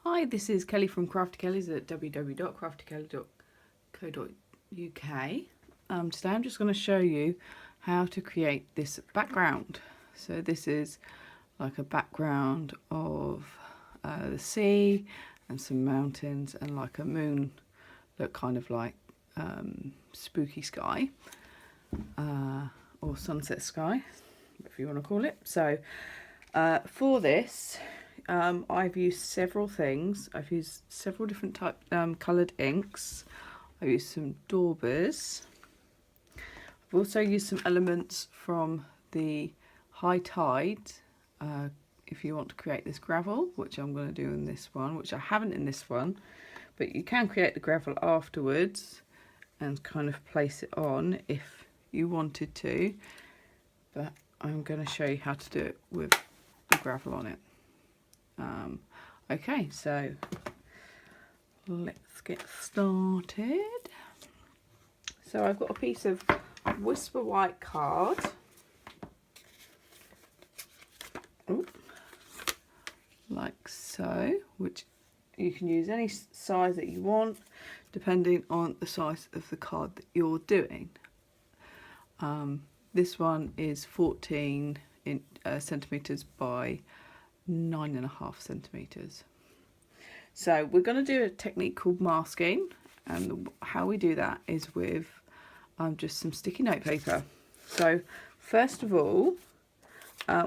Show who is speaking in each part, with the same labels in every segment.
Speaker 1: Hi, this is Kelly from Crafty Kelly's at www.craftykelly.co.uk. Today I'm just going to show you how to create this background. So this is like a background of the sea and some mountains and like a moon that kind of like spooky sky or sunset sky, if you want to call it. So for this I've used several things. I've used several different coloured inks. I've used some Daubers. I've also used some elements from the High Tide if you want to create this gravel, which I'm going to do in this one, which I haven't in this one, but you can create the gravel afterwards and kind of place it on if you wanted to, but I'm going to show you how to do it with the gravel on it. Okay, so let's get started. So I've got a piece of Whisper White card. Ooh, like so, which you can use any size that you want depending on the size of the card that you're doing. This one is 14 centimetres by 9.5 centimetres. So we're going to do a technique called masking, and how we do that is with just some sticky note paper. So first of all,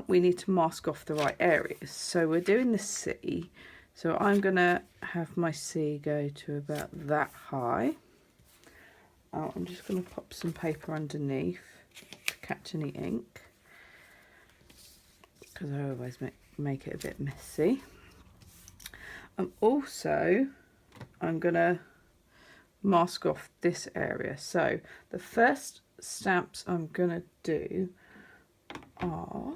Speaker 1: we need to mask off the right areas. So we're doing the sea, so I'm going to have my sea go to about that high. I'm just going to pop some paper underneath to catch any ink, because I always make it a bit messy. Also, I'm going to mask off this area. So the first stamps I'm going to do are,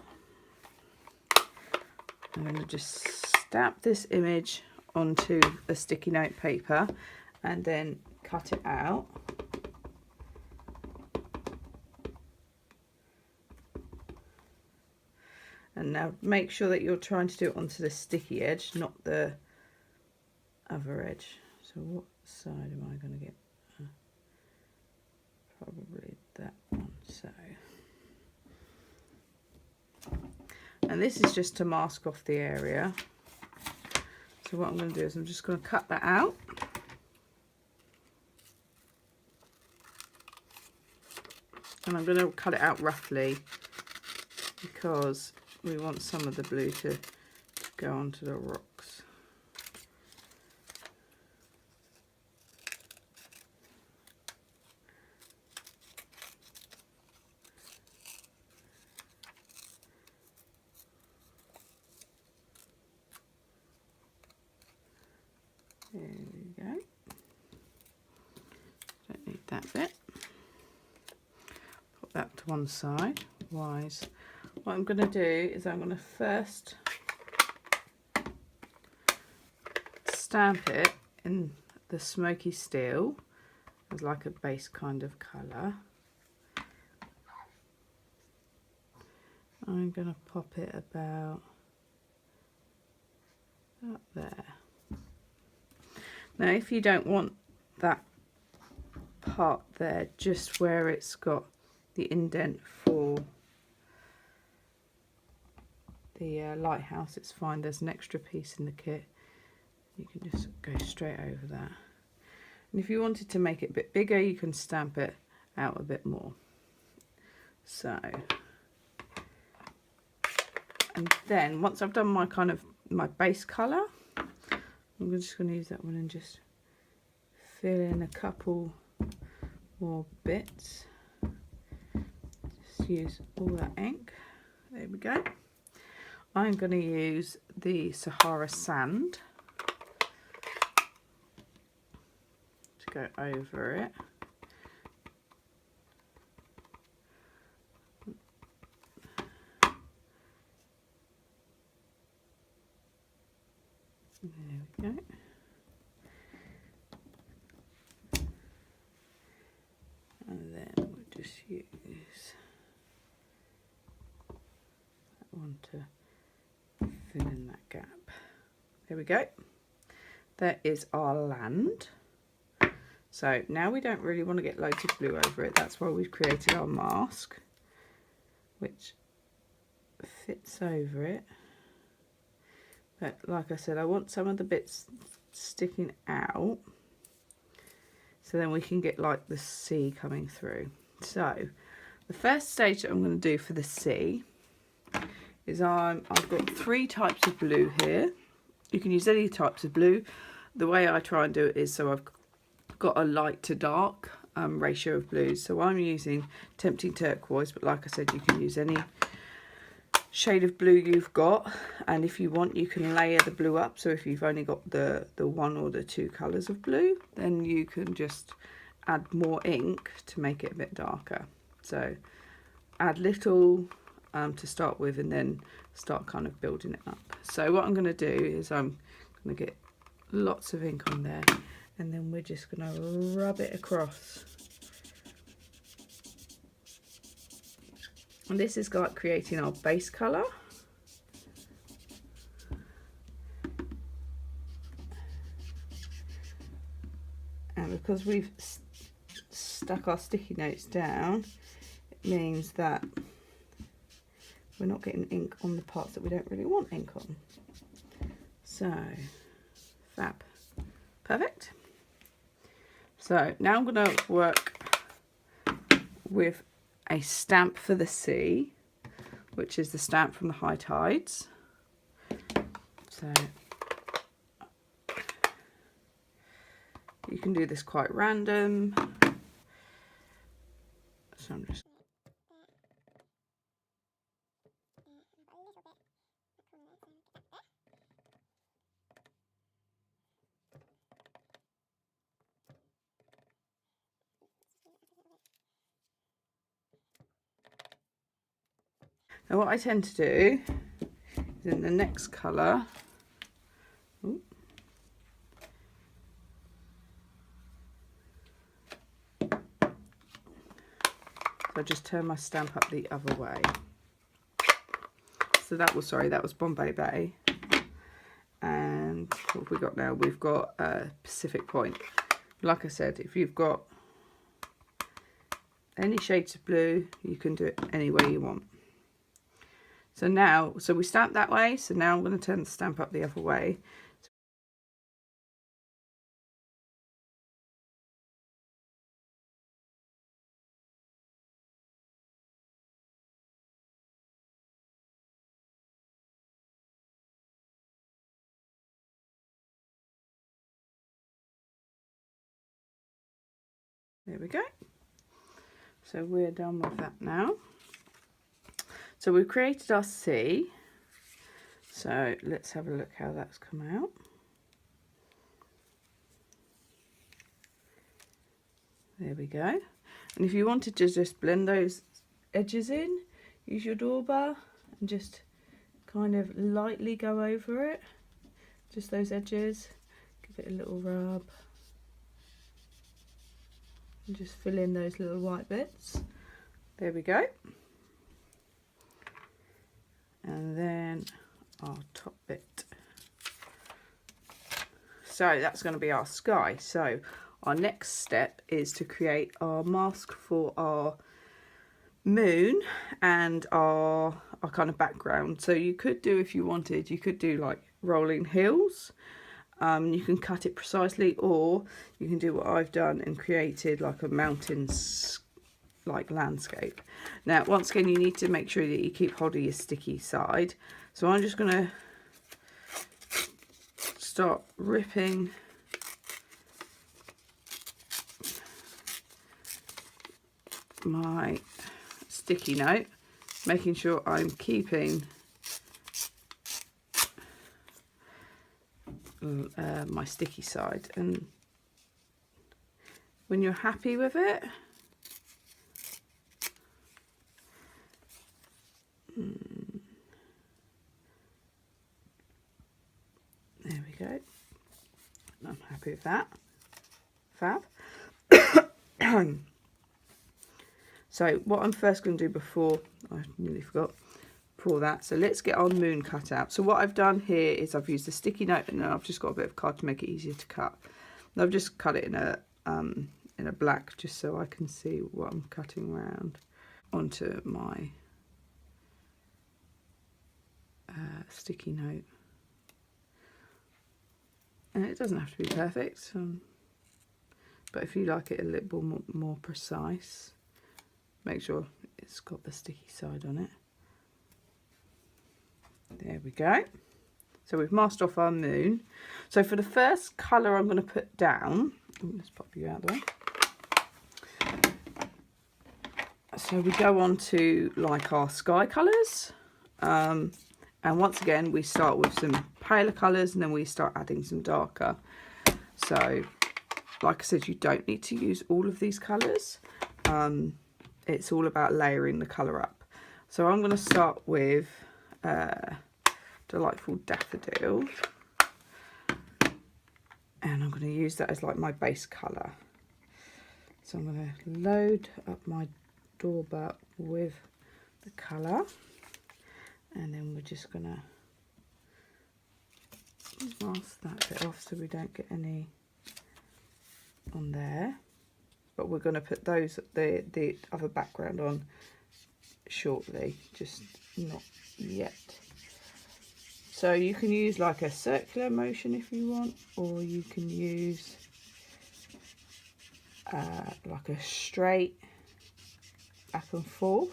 Speaker 1: I'm going to just stamp this image onto a sticky note paper and then cut it out. And now make sure that you're trying to do it onto the sticky edge, not the other edge. So what side am I going to get? Probably that one. So, and this is just to mask off the area. So what I'm going to do is I'm just going to cut that out. And I'm going to cut it out roughly because we want some of the blue to go onto the rocks. There we go. Don't need that bit. Put that to one side. Wise. What I'm going to do is I'm going to first stamp it in the smoky steel as like a base kind of colour. I'm going to pop it about up there. Now if you don't want that part there, just where it's got the indent for the lighthouse, it's fine. There's an extra piece in the kit. You can just go straight over that. And if you wanted to make it a bit bigger, you can stamp it out a bit more. So, and then once I've done my kind of my base colour, I'm just going to use that one and just fill in a couple more bits. Just use all that ink. There we go. I'm going to use the Sahara sand to go over it. There we go. And then we'll just use that one to fill in that gap. There we go. there is our land. So now we don't really want to get loads of blue over it. That's why we've created our mask, which fits over it. But like I said, I want some of the bits sticking out, so then we can get like the sea coming through. So the first stage that I'm going to do for the sea is I've got 3 types of blue here. You can use any types of blue. The way I try and do it is, so I've got a light to dark ratio of blues. So I'm using Tempting Turquoise, but like I said, you can use any shade of blue you've got, and if you want you can layer the blue up. So if you've only got the 1 or the 2 colours of blue, then you can just add more ink to make it a bit darker. So add little to start with, and then start kind of building it up. So what I'm going to do is I'm going to get lots of ink on there, and then we're just going to rub it across. And this is like creating our base colour. And because we've stuck our sticky notes down, it means that we're not getting ink on the parts that we don't really want ink on. So, fab. Perfect. So now I'm going to work with a stamp for the sea, which is the stamp from the high tides. So you can do this quite random. So I'm just now what I tend to do is in the next colour, I just turn my stamp up the other way. So that was, sorry, that was Bombay Bay. And what have we got now? We've got Pacific Point. Like I said, if you've got any shades of blue, you can do it any way you want. So now, so we stamped that way, so now I'm going to turn the stamp up the other way. There we go. So we're done with that now. So we've created our sea. So let's have a look how that's come out. There we go. And if you wanted to just blend those edges in, use your Dauber and just kind of lightly go over it. Just those edges. Give it a little rub. And just fill in those little white bits. There we go. And then our top bit. So that's going to be our sky. So our next step is to create our mask for our moon and our kind of background. So you could do, if you wanted, you could do like rolling hills. You can cut it precisely, or you can do what I've done and created like a mountains like landscape. Now once again, you need to make sure that you keep hold of your sticky side. So I'm just going to start ripping my sticky note, making sure I'm keeping my sticky side, and when you're happy with it, there we go. I'm happy with that. Fab. So what I'm first going to do before, I nearly forgot, for that. So let's get our moon cut out. So what I've done here is I've used a sticky note, and I've just got a bit of card to make it easier to cut. And I've just cut it in a black, just so I can see what I'm cutting around onto my sticky note. And it doesn't have to be perfect, but if you like it a little more precise, make sure it's got the sticky side on it. There we go. So we've masked off our moon. So for the first colour I'm going to put down, let's pop you out of the way. So we go on to like our sky colours. And once again, we start with some paler colours and then we start adding some darker. So like I said, you don't need to use all of these colours. It's all about layering the colour up. So I'm going to start with Delightful Daffodil, and I'm going to use that as like my base colour. So I'm going to load up my Dauber with the colour, and then we're just going to mask that bit off so we don't get any on there. But we're going to put the other background on shortly, just not yet. So you can use like a circular motion if you want, or you can use like a straight back and forth.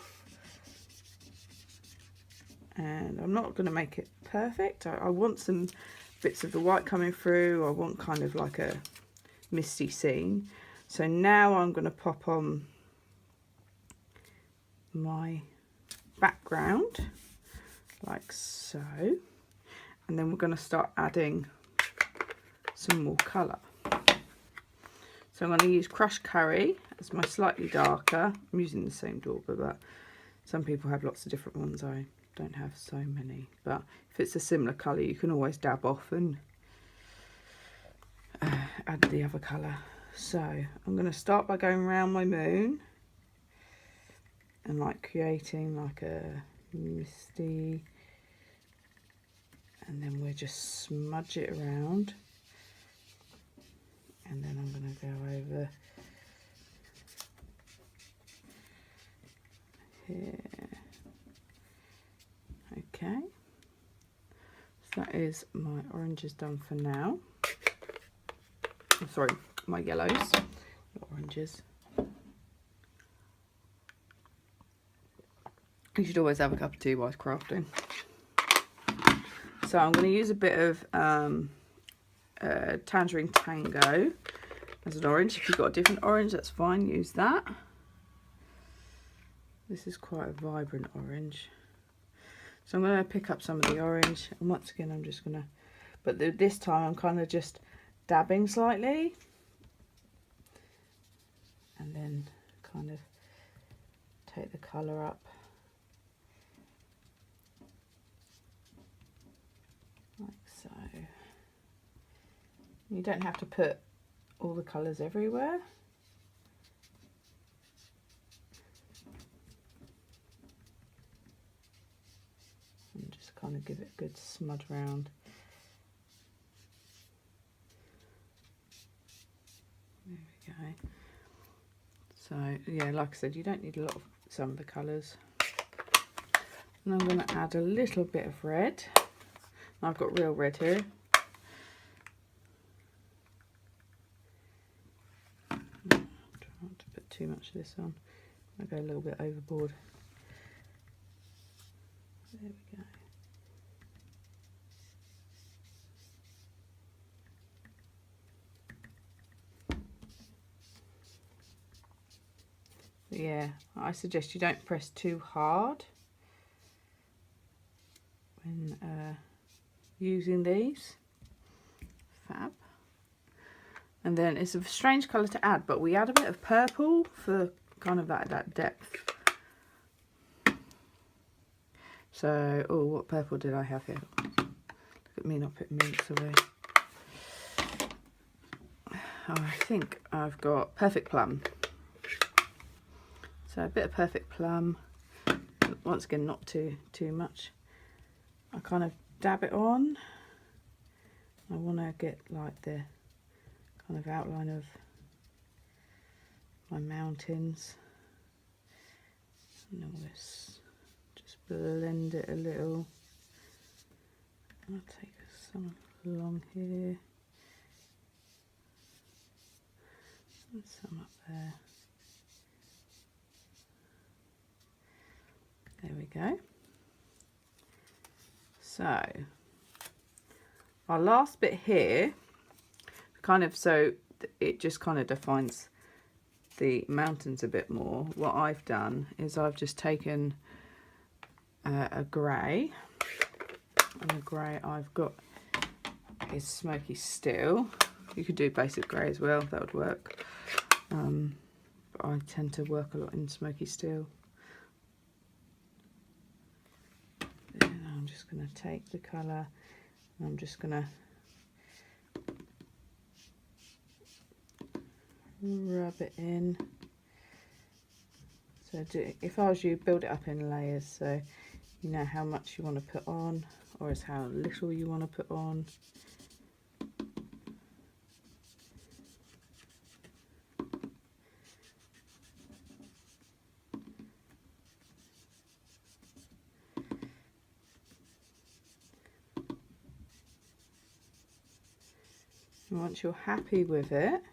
Speaker 1: And I'm not going to make it perfect. I want some bits of the white coming through. I want kind of like a misty scene. So now I'm going to pop on my background like so, and then we're going to start adding some more colour. So I'm going to use Crushed Curry as my slightly darker. I'm using the same Dauber, but some people have lots of different ones. I don't have so many, but if it's a similar colour you can always dab off and add the other colour. So I'm going to start by going around my moon and like creating like a misty, and then we'll just smudge it around, and then I'm going to go over here. Okay, so that is my oranges done for now. Oh, sorry, my yellows, not oranges. You should always have a cup of tea whilst crafting. So I'm going to use a bit of Tangerine Tango as an orange. If you've got a different orange, that's fine, use that. This is quite a vibrant orange. So I'm going to pick up some of the orange, and once again I'm just going to, but this time I'm kind of just dabbing slightly, and then kind of take the colour up like so. You don't have to put all the colours everywhere. And just kind of give it a good smudge round. There we go. So yeah, like I said, you don't need a lot of some of the colours. And I'm going to add a little bit of red. I've got real red here. I don't want to put too much of this on. I'll go a little bit overboard. There we go. But yeah, I suggest you don't press too hard when using these. Fab. And then it's a strange colour to add, but we add a bit of purple for kind of that depth. So, oh, what purple did I have here? Look at me not putting mints away. Oh, I think I've got Perfect Plum. So a bit of Perfect Plum, once again, not too much. I kind of dab it on. I want to get like the kind of outline of my mountains. And all this, just blend it a little. I'll take some along here and some up there. There we go. So our last bit here, kind of, so it just kind of defines the mountains a bit more. What I've done is I've just taken a grey, and the grey I've got is Smoky Steel. You could do basic grey as well, that would work. But I tend to work a lot in Smoky Steel. Then I'm just going to take the colour and I'm just going to rub it in. So if I was you, build it up in layers so you know how much you want to put on, or is how little you want to put on. And once you're happy with it,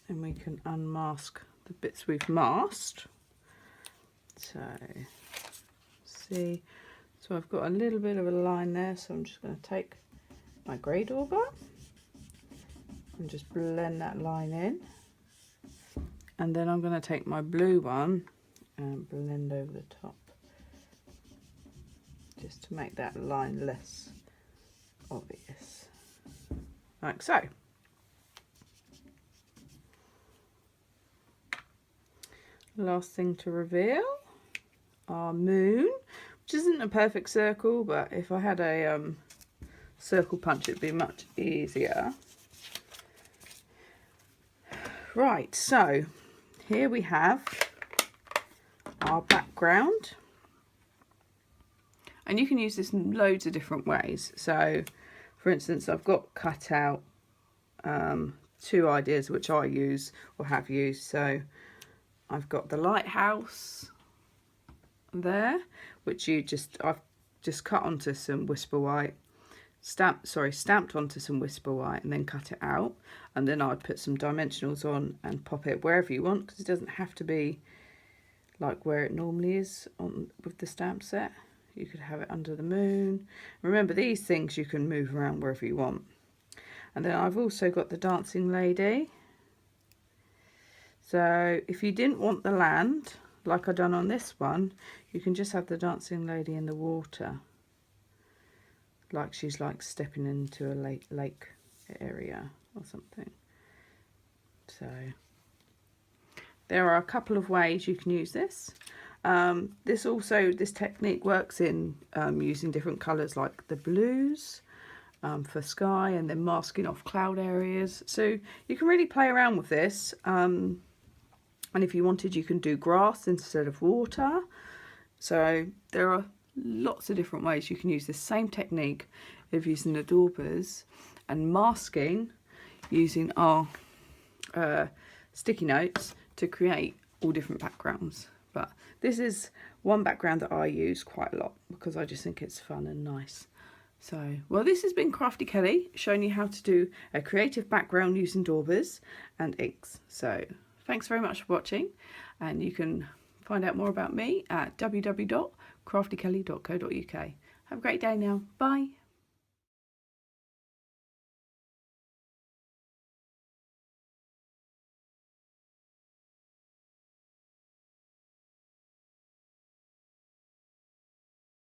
Speaker 1: then we can unmask the bits we've masked. So, see, so I've got a little bit of a line there, so I'm just going to take my grey dauber and just blend that line in. And then I'm going to take my blue one and blend over the top, just to make that line less obvious, like so. Last thing to reveal, our moon, which isn't a perfect circle, but if I had a circle punch it'd be much easier. Right, so here we have our background, and you can use this in loads of different ways. So for instance, I've got cut out 2 ideas which I use or have used. So I've got the lighthouse there, which I've just cut onto some Whisper White, stamped onto some Whisper White and then cut it out, and then I'd put some dimensionals on and pop it wherever you want, because it doesn't have to be like where it normally is on with the stamp set. You could have it under the moon. Remember, these things you can move around wherever you want. And then I've also got the dancing lady. So if you didn't want the land, like I done on this one, you can just have the dancing lady in the water, like she's like stepping into a lake area or something. So there are a couple of ways you can use this. This technique works in using different colours like the blues for sky, and then masking off cloud areas. So you can really play around with this. And if you wanted, you can do grass instead of water. So there are lots of different ways you can use the same technique of using the Daubers and masking using our sticky notes to create all different backgrounds. But this is one background that I use quite a lot because I just think it's fun and nice. So, well, this has been Crafty Kelly showing you how to do a creative background using Daubers and inks. So thanks very much for watching, and you can find out more about me at www.craftykelly.co.uk. Have a great day now. Bye.